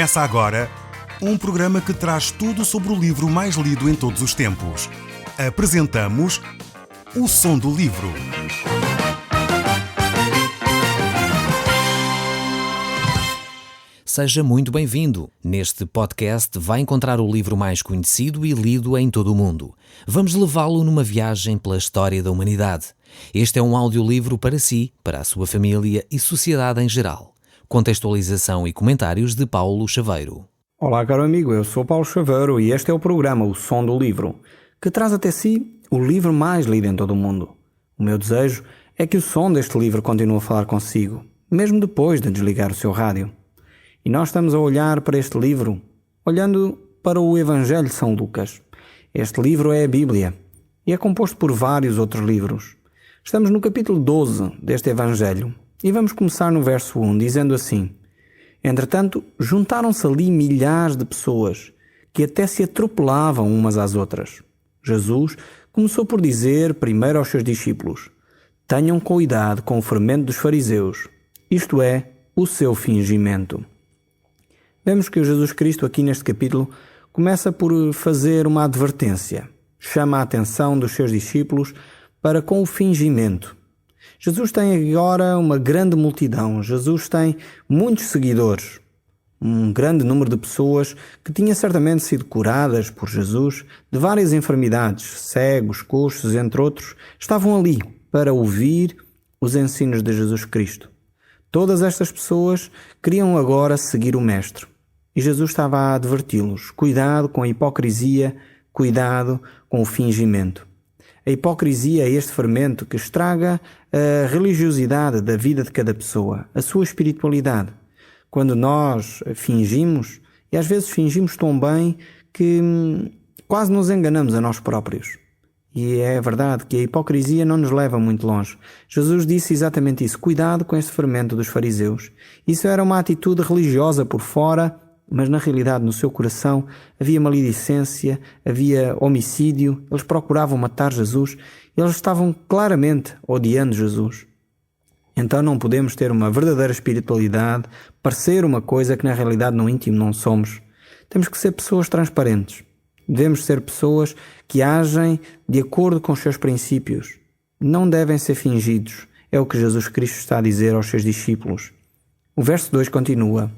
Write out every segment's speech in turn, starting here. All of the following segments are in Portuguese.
Começa agora um programa que traz tudo sobre o livro mais lido em todos os tempos. Apresentamos O Som do Livro. Seja muito bem-vindo. Neste podcast vai encontrar o livro mais conhecido e lido em todo o mundo. Vamos levá-lo numa viagem pela história da humanidade. Este é um audiolivro para si, para a sua família e sociedade em geral. Contextualização e comentários de Paulo Chaveiro. Olá, caro amigo, eu sou Paulo Chaveiro e este é o programa O Som do Livro, que traz até si o livro mais lido em todo o mundo. O meu desejo é que o som deste livro continue a falar consigo, mesmo depois de desligar o seu rádio. E nós estamos a olhar para este livro, olhando para o Evangelho de São Lucas. Este livro é a Bíblia e é composto por vários outros livros. Estamos no capítulo 12 deste Evangelho e vamos começar no verso 1, dizendo assim: Entretanto, juntaram-se ali milhares de pessoas que até se atropelavam umas às outras. Jesus começou por dizer primeiro aos seus discípulos: Tenham cuidado com o fermento dos fariseus, isto é, o seu fingimento. Vemos que Jesus Cristo aqui neste capítulo começa por fazer uma advertência. Chama a atenção dos seus discípulos para com o fingimento. Jesus tem agora uma grande multidão. Jesus tem muitos seguidores. Um grande número de pessoas que tinha certamente sido curadas por Jesus de várias enfermidades, cegos, coxos, entre outros, estavam ali para ouvir os ensinos de Jesus Cristo. Todas estas pessoas queriam agora seguir o Mestre. E Jesus estava a adverti-los: cuidado com a hipocrisia, cuidado com o fingimento. A hipocrisia é este fermento que estraga a religiosidade da vida de cada pessoa, a sua espiritualidade. Quando nós fingimos, e às vezes fingimos tão bem que quase nos enganamos a nós próprios. E é verdade que a hipocrisia não nos leva muito longe. Jesus disse exatamente isso: cuidado com este fermento dos fariseus. Isso era uma atitude religiosa por fora, mas na realidade no seu coração havia maledicência, havia homicídio. Eles procuravam matar Jesus. Eles estavam claramente odiando Jesus. Então não podemos ter uma verdadeira espiritualidade, parecer uma coisa que na realidade no íntimo não somos. Temos que ser pessoas transparentes. Devemos ser pessoas que agem de acordo com os seus princípios. Não devem ser fingidos. É o que Jesus Cristo está a dizer aos seus discípulos. O verso 2 continua: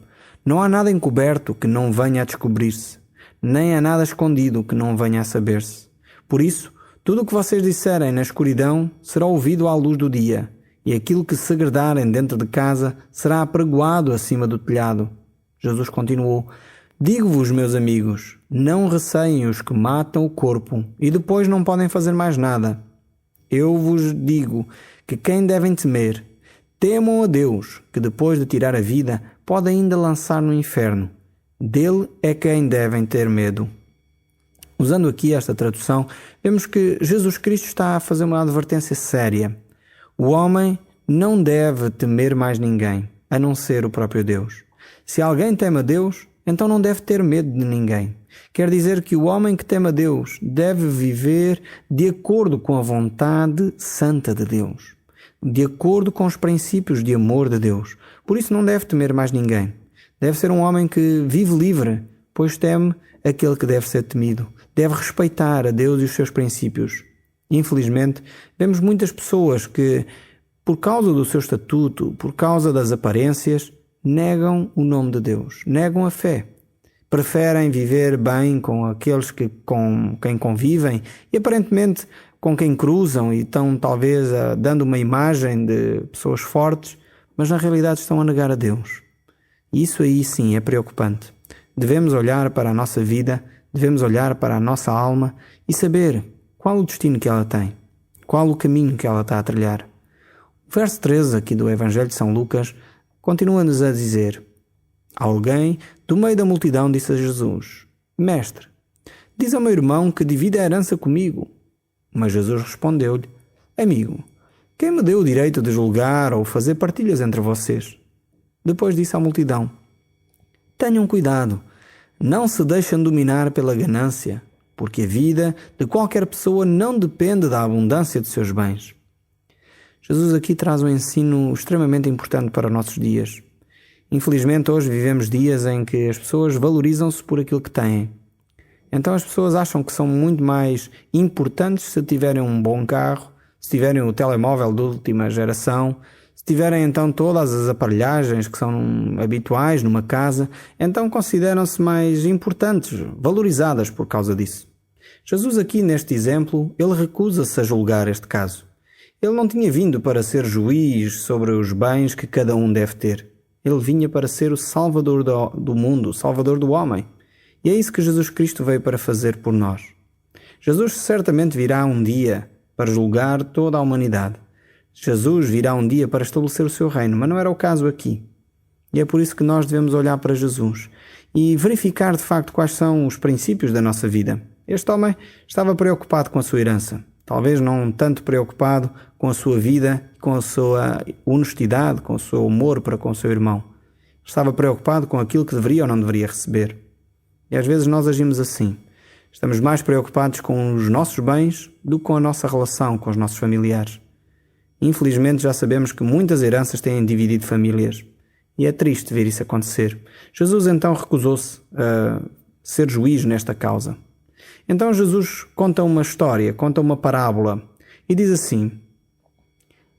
Não há nada encoberto que não venha a descobrir-se, nem há nada escondido que não venha a saber-se. Por isso, tudo o que vocês disserem na escuridão será ouvido à luz do dia, e aquilo que segredarem dentro de casa será apregoado acima do telhado. Jesus continuou: Digo-vos, meus amigos, não receiem os que matam o corpo e depois não podem fazer mais nada. Eu vos digo que quem devem temer, temam a Deus, que depois de tirar a vida pode ainda lançar no inferno. Dele é quem devem ter medo. Usando aqui esta tradução, vemos que Jesus Cristo está a fazer uma advertência séria. O homem não deve temer mais ninguém, a não ser o próprio Deus. Se alguém teme a Deus, então não deve ter medo de ninguém. Quer dizer que o homem que teme a Deus deve viver de acordo com a vontade santa de Deus, de acordo com os princípios de amor de Deus. Por isso não deve temer mais ninguém. Deve ser um homem que vive livre, pois teme aquele que deve ser temido. Deve respeitar a Deus e os seus princípios. Infelizmente, vemos muitas pessoas que, por causa do seu estatuto, por causa das aparências, negam o nome de Deus, negam a fé. Preferem viver bem com aqueles com quem convivem e aparentemente com quem cruzam e estão talvez dando uma imagem de pessoas fortes, mas na realidade estão a negar a Deus. E isso aí sim é preocupante. Devemos olhar para a nossa vida, devemos olhar para a nossa alma e saber qual o destino que ela tem, qual o caminho que ela está a trilhar. O verso 13 aqui do Evangelho de São Lucas continua-nos a dizer: Alguém do meio da multidão disse a Jesus: Mestre, diz ao meu irmão que divida a herança comigo. Mas Jesus respondeu-lhe: Amigo, quem me deu o direito de julgar ou fazer partilhas entre vocês? Depois disse à multidão: Tenham cuidado, não se deixem dominar pela ganância, porque a vida de qualquer pessoa não depende da abundância de seus bens. Jesus aqui traz um ensino extremamente importante para os nossos dias. Infelizmente, hoje vivemos dias em que as pessoas valorizam-se por aquilo que têm. Então as pessoas acham que são muito mais importantes se tiverem um bom carro, se tiverem o telemóvel de última geração, se tiverem então todas as aparelhagens que são habituais numa casa, então consideram-se mais importantes, valorizadas por causa disso. Jesus aqui neste exemplo, ele recusa-se a julgar este caso. Ele não tinha vindo para ser juiz sobre os bens que cada um deve ter. Ele vinha para ser o Salvador do mundo, o Salvador do homem. E é isso que Jesus Cristo veio para fazer por nós. Jesus certamente virá um dia para julgar toda a humanidade. Jesus virá um dia para estabelecer o seu reino, mas não era o caso aqui. E é por isso que nós devemos olhar para Jesus e verificar de facto quais são os princípios da nossa vida. Este homem estava preocupado com a sua herança. Talvez não tanto preocupado com a sua vida, com a sua honestidade, com o seu amor para com o seu irmão. Estava preocupado com aquilo que deveria ou não deveria receber. E às vezes nós agimos assim. Estamos mais preocupados com os nossos bens do que com a nossa relação com os nossos familiares. Infelizmente já sabemos que muitas heranças têm dividido famílias. E é triste ver isso acontecer. Jesus então recusou-se a ser juiz nesta causa. Então Jesus conta uma história, conta uma parábola e diz assim: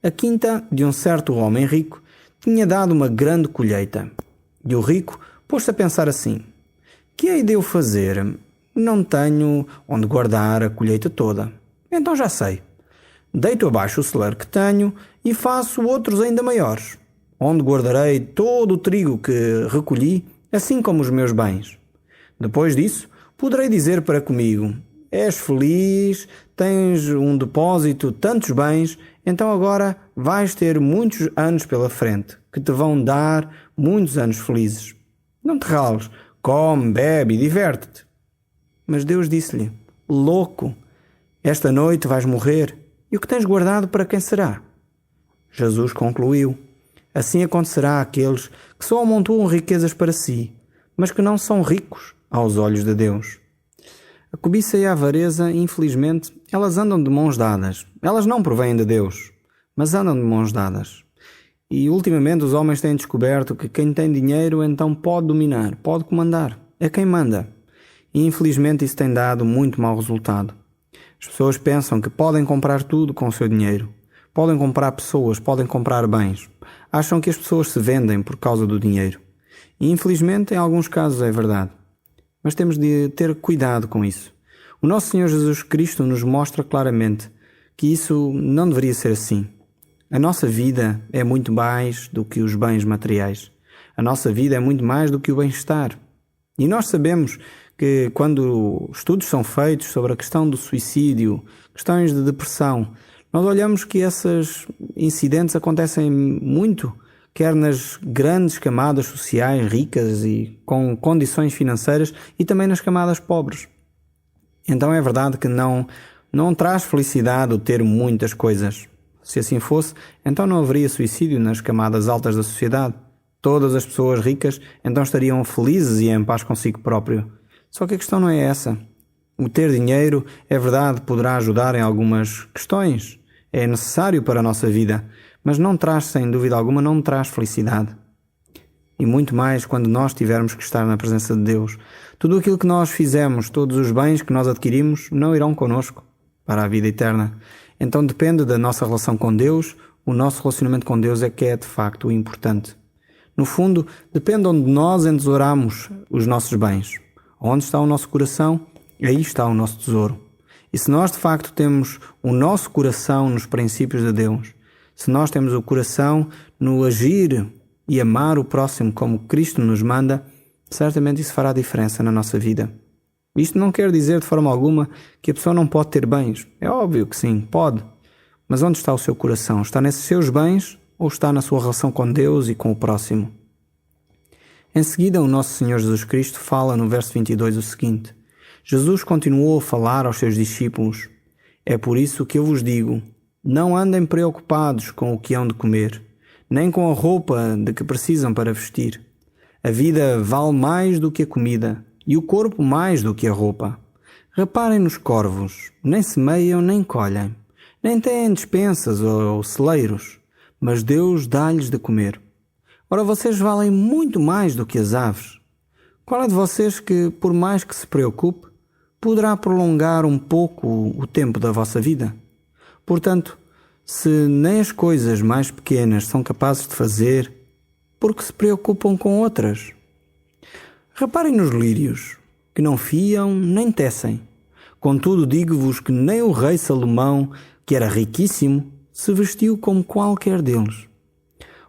a quinta de um certo homem rico tinha dado uma grande colheita. E o rico pôs-se a pensar assim: que hei de eu fazer? Não tenho onde guardar a colheita toda. Então já sei. Deito abaixo o celeiro que tenho e faço outros ainda maiores, onde guardarei todo o trigo que recolhi, assim como os meus bens. Depois disso, poderei dizer para comigo: és feliz, tens um depósito, tantos bens, então agora vais ter muitos anos pela frente, que te vão dar muitos anos felizes. Não te rales, come, bebe e diverte-te. Mas Deus disse-lhe: louco, esta noite vais morrer, e o que tens guardado para quem será? Jesus concluiu: assim acontecerá àqueles que só amontoam riquezas para si, mas que não são ricos aos olhos de Deus. A cobiça e a avareza, infelizmente, elas andam de mãos dadas. Elas não provêm de Deus, mas andam de mãos dadas. E ultimamente os homens têm descoberto que quem tem dinheiro então pode dominar, pode comandar. É quem manda. E infelizmente isso tem dado muito mau resultado. As pessoas pensam que podem comprar tudo com o seu dinheiro. Podem comprar pessoas, podem comprar bens. Acham que as pessoas se vendem por causa do dinheiro. E infelizmente em alguns casos é verdade. Mas temos de ter cuidado com isso. O nosso Senhor Jesus Cristo nos mostra claramente que isso não deveria ser assim. A nossa vida é muito mais do que os bens materiais. A nossa vida é muito mais do que o bem-estar. E nós sabemos que quando estudos são feitos sobre a questão do suicídio, questões de depressão, nós olhamos que esses incidentes acontecem muito, quer nas grandes camadas sociais ricas e com condições financeiras e também nas camadas pobres. Então é verdade que não traz felicidade o ter muitas coisas. Se assim fosse, então não haveria suicídio nas camadas altas da sociedade. Todas as pessoas ricas então estariam felizes e em paz consigo próprio. Só que a questão não é essa. O ter dinheiro, é verdade, poderá ajudar em algumas questões. É necessário para a nossa vida, mas não traz, sem dúvida alguma, não traz felicidade. E muito mais quando nós tivermos que estar na presença de Deus. Tudo aquilo que nós fizemos, todos os bens que nós adquirimos, não irão connosco para a vida eterna. Então depende da nossa relação com Deus, o nosso relacionamento com Deus é que é de facto o importante. No fundo, depende onde nós entesouramos os nossos bens. Onde está o nosso coração, aí está o nosso tesouro. E se nós de facto temos o nosso coração nos princípios de Deus, se nós temos o coração no agir e amar o próximo como Cristo nos manda, certamente isso fará diferença na nossa vida. Isto não quer dizer de forma alguma que a pessoa não pode ter bens. É óbvio que sim, pode. Mas onde está o seu coração? Está nesses seus bens ou está na sua relação com Deus e com o próximo? Em seguida, o nosso Senhor Jesus Cristo fala no verso 22 o seguinte: Jesus continuou a falar aos seus discípulos: é por isso que eu vos digo, não andem preocupados com o que hão de comer, nem com a roupa de que precisam para vestir. A vida vale mais do que a comida, e o corpo mais do que a roupa. Reparem nos corvos, nem semeiam nem colhem, nem têm despensas ou celeiros, mas Deus dá-lhes de comer. Ora, vocês valem muito mais do que as aves. Qual é de vocês que, por mais que se preocupe, poderá prolongar um pouco o tempo da vossa vida? Portanto, se nem as coisas mais pequenas são capazes de fazer, por que se preocupam com outras? Reparem nos lírios, que não fiam nem tecem. Contudo, digo-vos que nem o rei Salomão, que era riquíssimo, se vestiu como qualquer deles.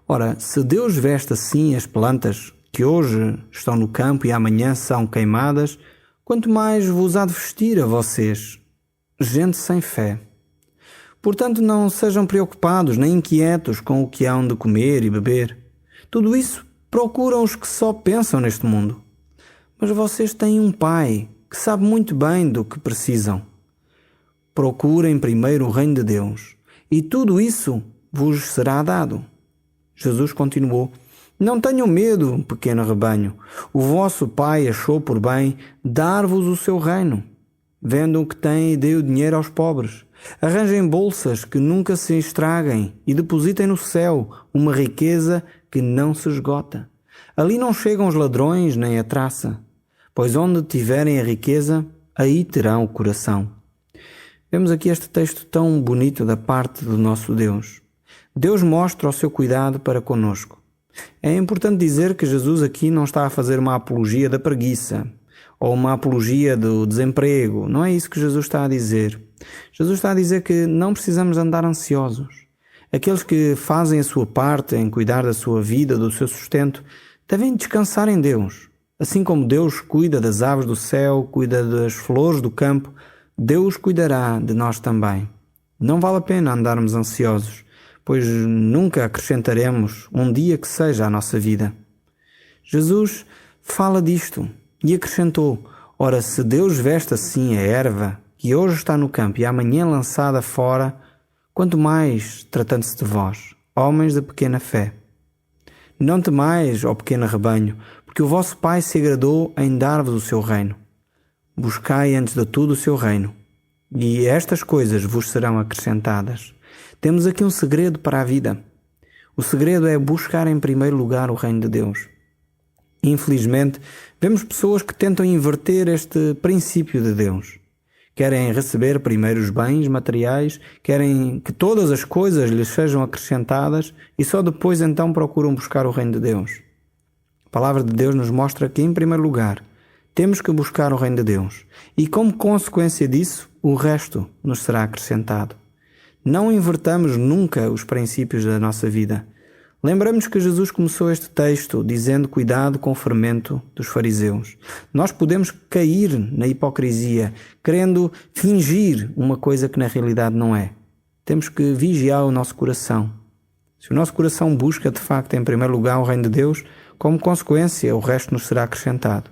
Ora, se Deus veste assim as plantas, que hoje estão no campo e amanhã são queimadas, quanto mais vos há de vestir a vocês, gente sem fé. Portanto, não sejam preocupados nem inquietos com o que hão de comer e beber. Tudo isso procuram os que só pensam neste mundo. Mas vocês têm um Pai que sabe muito bem do que precisam. Procurem primeiro o reino de Deus, e tudo isso vos será dado. Jesus continuou: Não tenham medo, pequeno rebanho. O vosso Pai achou por bem dar-vos o seu reino. Vendam o que têm e dê o dinheiro aos pobres. Arranjem bolsas que nunca se estraguem e depositem no céu uma riqueza que não se esgota. Ali não chegam os ladrões nem a traça, pois onde tiverem a riqueza, aí terão o coração. Vemos aqui este texto tão bonito da parte do nosso Deus. Deus mostra o seu cuidado para conosco. É importante dizer que Jesus aqui não está a fazer uma apologia da preguiça ou uma apologia do desemprego. Não é isso que Jesus está a dizer. Jesus está a dizer que não precisamos andar ansiosos. Aqueles que fazem a sua parte em cuidar da sua vida, do seu sustento, devem descansar em Deus. Assim como Deus cuida das aves do céu, cuida das flores do campo, Deus cuidará de nós também. Não vale a pena andarmos ansiosos, pois nunca acrescentaremos um dia que seja à nossa vida. Jesus fala disto e acrescentou: Ora, se Deus veste assim a erva, que hoje está no campo e amanhã lançada fora, quanto mais tratando-se de vós, homens de pequena fé. Não temais, ó pequeno rebanho, porque o vosso Pai se agradou em dar-vos o seu reino. Buscai antes de tudo o seu reino, e estas coisas vos serão acrescentadas. Temos aqui um segredo para a vida. O segredo é buscar em primeiro lugar o reino de Deus. Infelizmente, vemos pessoas que tentam inverter este princípio de Deus. Querem receber primeiro os bens materiais, querem que todas as coisas lhes sejam acrescentadas e só depois então procuram buscar o reino de Deus. A palavra de Deus nos mostra que, em primeiro lugar, temos que buscar o reino de Deus e, como consequência disso, o resto nos será acrescentado. Não invertamos nunca os princípios da nossa vida. Lembramos que Jesus começou este texto dizendo: cuidado com o fermento dos fariseus. Nós podemos cair na hipocrisia, querendo fingir uma coisa que na realidade não é. Temos que vigiar o nosso coração. Se o nosso coração busca de facto em primeiro lugar o reino de Deus, como consequência o resto nos será acrescentado.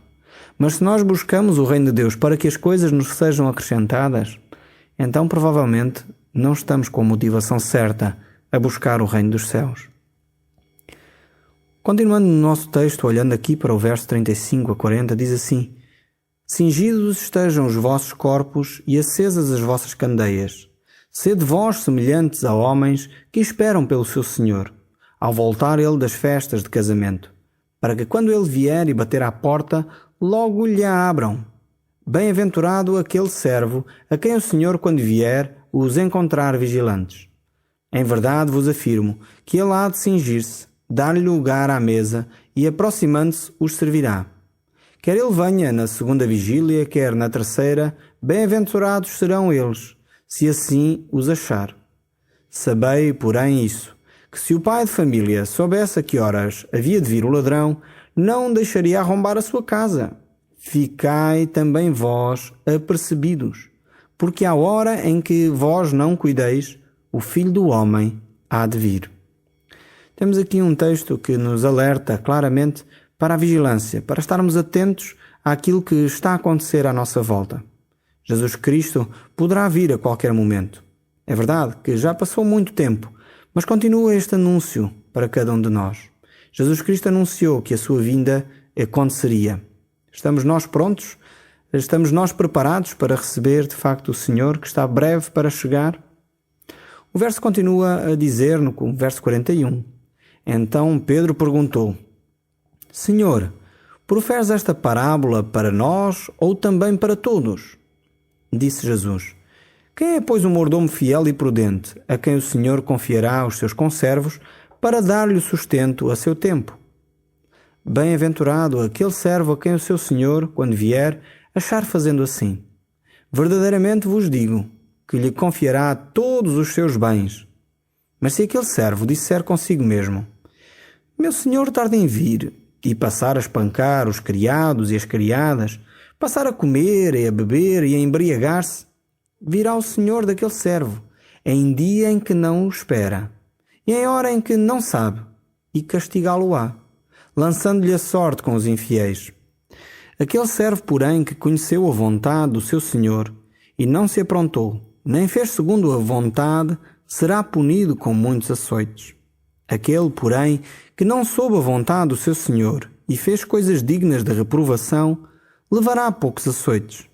Mas se nós buscamos o reino de Deus para que as coisas nos sejam acrescentadas, então provavelmente não estamos com a motivação certa a buscar o reino dos céus. Continuando no nosso texto, olhando aqui para o verso 35 a 40, diz assim: Cingidos estejam os vossos corpos e acesas as vossas candeias. Sede vós semelhantes a homens que esperam pelo seu Senhor, ao voltar ele das festas de casamento, para que quando ele vier e bater à porta, logo lhe a abram. Bem-aventurado aquele servo a quem o Senhor, quando vier, os encontrar vigilantes. Em verdade vos afirmo que ele há de cingir-se, dar-lhe lugar à mesa e, aproximando-se, os servirá. Quer ele venha na segunda vigília, quer na terceira, bem-aventurados serão eles, se assim os achar. Sabei, porém, isso, que se o pai de família soubesse a que horas havia de vir o ladrão, não deixaria arrombar a sua casa. Ficai também vós apercebidos, porque à hora em que vós não cuideis, o Filho do Homem há de vir. Temos aqui um texto que nos alerta claramente para a vigilância, para estarmos atentos àquilo que está a acontecer à nossa volta. Jesus Cristo poderá vir a qualquer momento. É verdade que já passou muito tempo, mas continua este anúncio para cada um de nós. Jesus Cristo anunciou que a sua vinda aconteceria. Estamos nós prontos? Estamos nós preparados para receber de facto o Senhor que está breve para chegar? O verso continua a dizer, no verso 41, Então Pedro perguntou: Senhor, proferes esta parábola para nós ou também para todos? Disse Jesus: Quem é, pois, o mordomo fiel e prudente, a quem o Senhor confiará os seus conservos para dar-lhe o sustento a seu tempo? Bem-aventurado aquele servo a quem o seu Senhor, quando vier, achar fazendo assim. Verdadeiramente vos digo que lhe confiará todos os seus bens. Mas se aquele servo disser consigo mesmo: Meu Senhor tarda em vir, e passar a espancar os criados e as criadas, passar a comer e a beber e a embriagar-se, virá o Senhor daquele servo, em dia em que não o espera, e em hora em que não sabe, e castigá-lo-á, lançando-lhe a sorte com os infiéis. Aquele servo, porém, que conheceu a vontade do seu Senhor, e não se aprontou, nem fez segundo a vontade, será punido com muitos açoites. Aquele, porém, que não soube a vontade do seu Senhor e fez coisas dignas de reprovação, levará poucos açoites.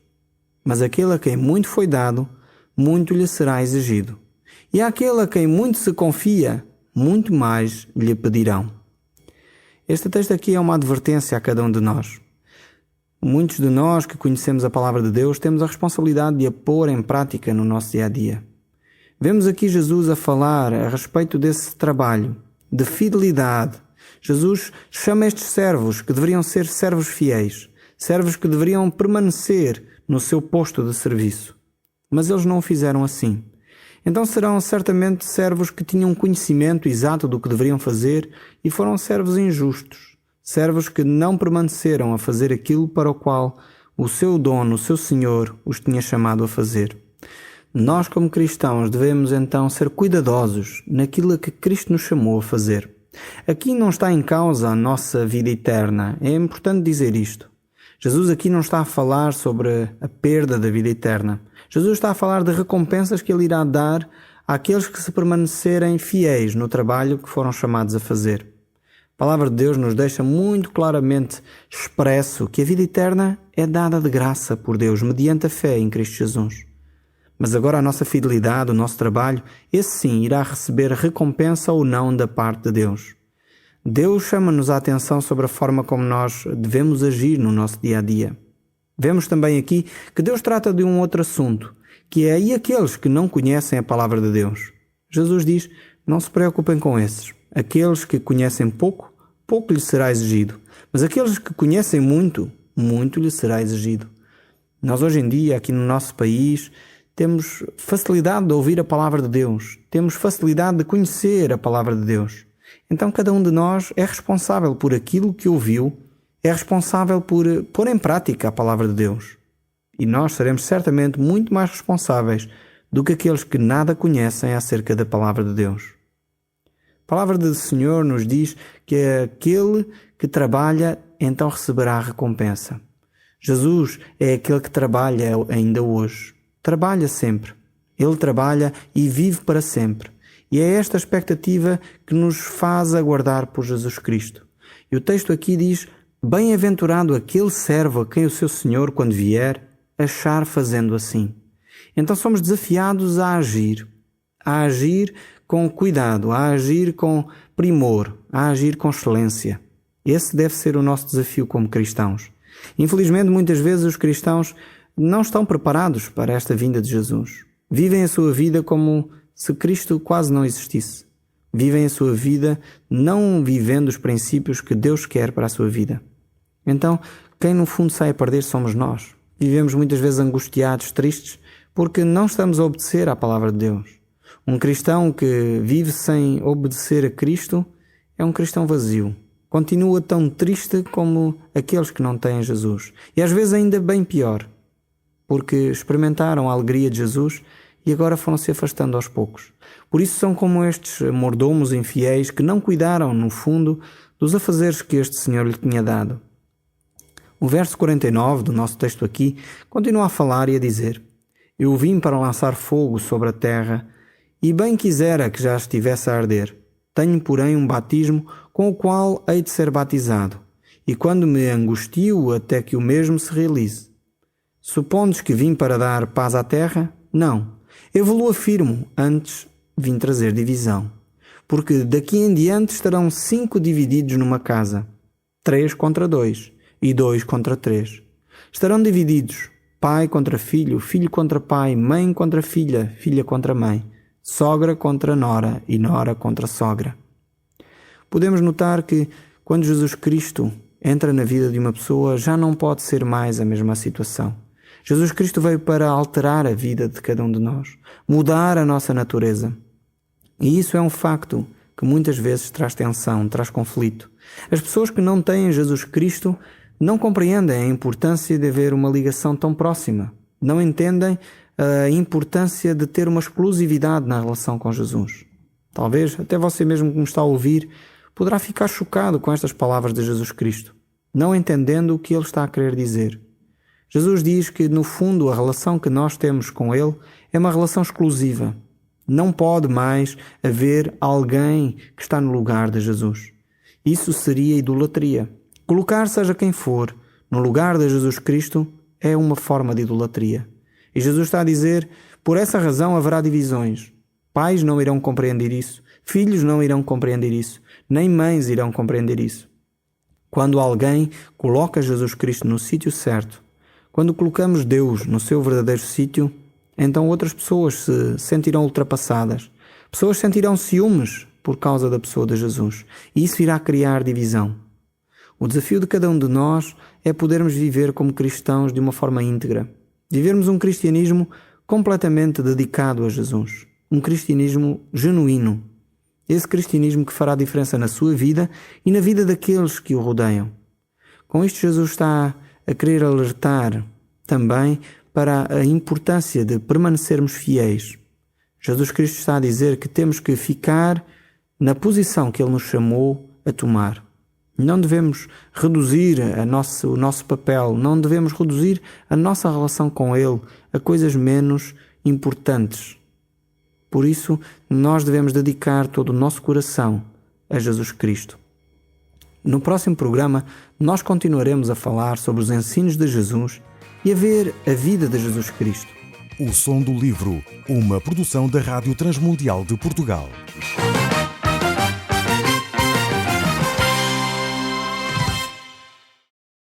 Mas aquele a quem muito foi dado, muito lhe será exigido. E àquele a quem muito se confia, muito mais lhe pedirão. Este texto aqui é uma advertência a cada um de nós. Muitos de nós que conhecemos a palavra de Deus temos a responsabilidade de a pôr em prática no nosso dia-a-dia. Vemos aqui Jesus a falar a respeito desse trabalho, de fidelidade. Jesus chama estes servos que deveriam ser servos fiéis, servos que deveriam permanecer no seu posto de serviço. Mas eles não o fizeram assim. Então serão certamente servos que tinham conhecimento exato do que deveriam fazer e foram servos injustos, servos que não permaneceram a fazer aquilo para o qual o seu dono, o seu Senhor, os tinha chamado a fazer. Nós, como cristãos, devemos então ser cuidadosos naquilo a que Cristo nos chamou a fazer. Aqui não está em causa a nossa vida eterna. É importante dizer isto. Jesus aqui não está a falar sobre a perda da vida eterna. Jesus está a falar de recompensas que Ele irá dar àqueles que se permanecerem fiéis no trabalho que foram chamados a fazer. A palavra de Deus nos deixa muito claramente expresso que a vida eterna é dada de graça por Deus, mediante a fé em Cristo Jesus. Mas agora a nossa fidelidade, o nosso trabalho, esse sim irá receber recompensa ou não da parte de Deus. Deus chama-nos a atenção sobre a forma como nós devemos agir no nosso dia-a-dia. Vemos também aqui que Deus trata de um outro assunto, que é e aqueles que não conhecem a palavra de Deus. Jesus diz: não se preocupem com esses. Aqueles que conhecem pouco, pouco lhes será exigido. Mas aqueles que conhecem muito, muito lhes será exigido. Nós hoje em dia, aqui no nosso país, temos facilidade de ouvir a palavra de Deus. Temos facilidade de conhecer a palavra de Deus. Então cada um de nós é responsável por aquilo que ouviu, é responsável por pôr em prática a palavra de Deus. E nós seremos certamente muito mais responsáveis do que aqueles que nada conhecem acerca da palavra de Deus. A palavra do Senhor nos diz que aquele que trabalha, então receberá a recompensa. Jesus é aquele que trabalha ainda hoje. Trabalha sempre. Ele trabalha e vive para sempre. E é esta expectativa que nos faz aguardar por Jesus Cristo. E o texto aqui diz: bem-aventurado aquele servo a quem o seu Senhor, quando vier, achar fazendo assim. Então somos desafiados a agir com cuidado, a agir com primor, a agir com excelência. Esse deve ser o nosso desafio como cristãos. Infelizmente, muitas vezes os cristãos não estão preparados para esta vinda de Jesus. Vivem a sua vida como se Cristo quase não existisse. Vivem a sua vida não vivendo os princípios que Deus quer para a sua vida. Então, quem no fundo sai a perder somos nós. Vivemos muitas vezes angustiados, tristes, porque não estamos a obedecer à palavra de Deus. Um cristão que vive sem obedecer a Cristo é um cristão vazio. Continua tão triste como aqueles que não têm Jesus. E às vezes ainda bem pior, porque experimentaram a alegria de Jesus e agora foram se afastando aos poucos. Por isso são como estes mordomos infiéis que não cuidaram, no fundo, dos afazeres que este Senhor lhe tinha dado. O verso 49 do nosso texto aqui continua a falar e a dizer: eu vim para lançar fogo sobre a terra, e bem quisera que já estivesse a arder. Tenho, porém, um batismo com o qual hei de ser batizado, e quando me angustio até que o mesmo se realize. Supondes que vim para dar paz à terra? Não. Eu vos afirmo, antes vim trazer divisão. porque daqui em diante estarão 5 divididos numa casa, 3 contra 2 e 2 contra 3. Estarão divididos, pai contra filho, filho contra pai, mãe contra filha, filha contra mãe, sogra contra nora e nora contra sogra. Podemos notar que quando Jesus Cristo entra na vida de uma pessoa, já não pode ser mais a mesma situação. Jesus Cristo veio para alterar a vida de cada um de nós, mudar a nossa natureza. E isso é um facto que muitas vezes traz tensão, traz conflito. As pessoas que não têm Jesus Cristo não compreendem a importância de haver uma ligação tão próxima. Não entendem a importância de ter uma exclusividade na relação com Jesus. Talvez até você mesmo que me está a ouvir poderá ficar chocado com estas palavras de Jesus Cristo, não entendendo o que ele está a querer dizer. Jesus diz que, no fundo, a relação que nós temos com ele é uma relação exclusiva. Não pode mais haver alguém que está no lugar de Jesus. Isso seria idolatria. Colocar seja quem for no lugar de Jesus Cristo é uma forma de idolatria. E Jesus está a dizer, por essa razão haverá divisões. Pais não irão compreender isso, filhos não irão compreender isso, nem mães irão compreender isso. Quando alguém coloca Jesus Cristo no sítio certo, quando colocamos Deus no seu verdadeiro sítio, então outras pessoas se sentirão ultrapassadas. Pessoas sentirão ciúmes por causa da pessoa de Jesus. E isso irá criar divisão. O desafio de cada um de nós é podermos viver como cristãos de uma forma íntegra. Vivermos um cristianismo completamente dedicado a Jesus. Um cristianismo genuíno. Esse cristianismo que fará diferença na sua vida e na vida daqueles que o rodeiam. Com isto, Jesus está a querer alertar também para a importância de permanecermos fiéis. Jesus Cristo está a dizer que temos que ficar na posição que Ele nos chamou a tomar. Não devemos reduzir o nosso papel, não devemos reduzir a nossa relação com Ele a coisas menos importantes. Por isso, nós devemos dedicar todo o nosso coração a Jesus Cristo. No próximo programa, nós continuaremos a falar sobre os ensinos de Jesus e a ver a vida de Jesus Cristo. O Som do Livro, uma produção da Rádio Transmundial de Portugal.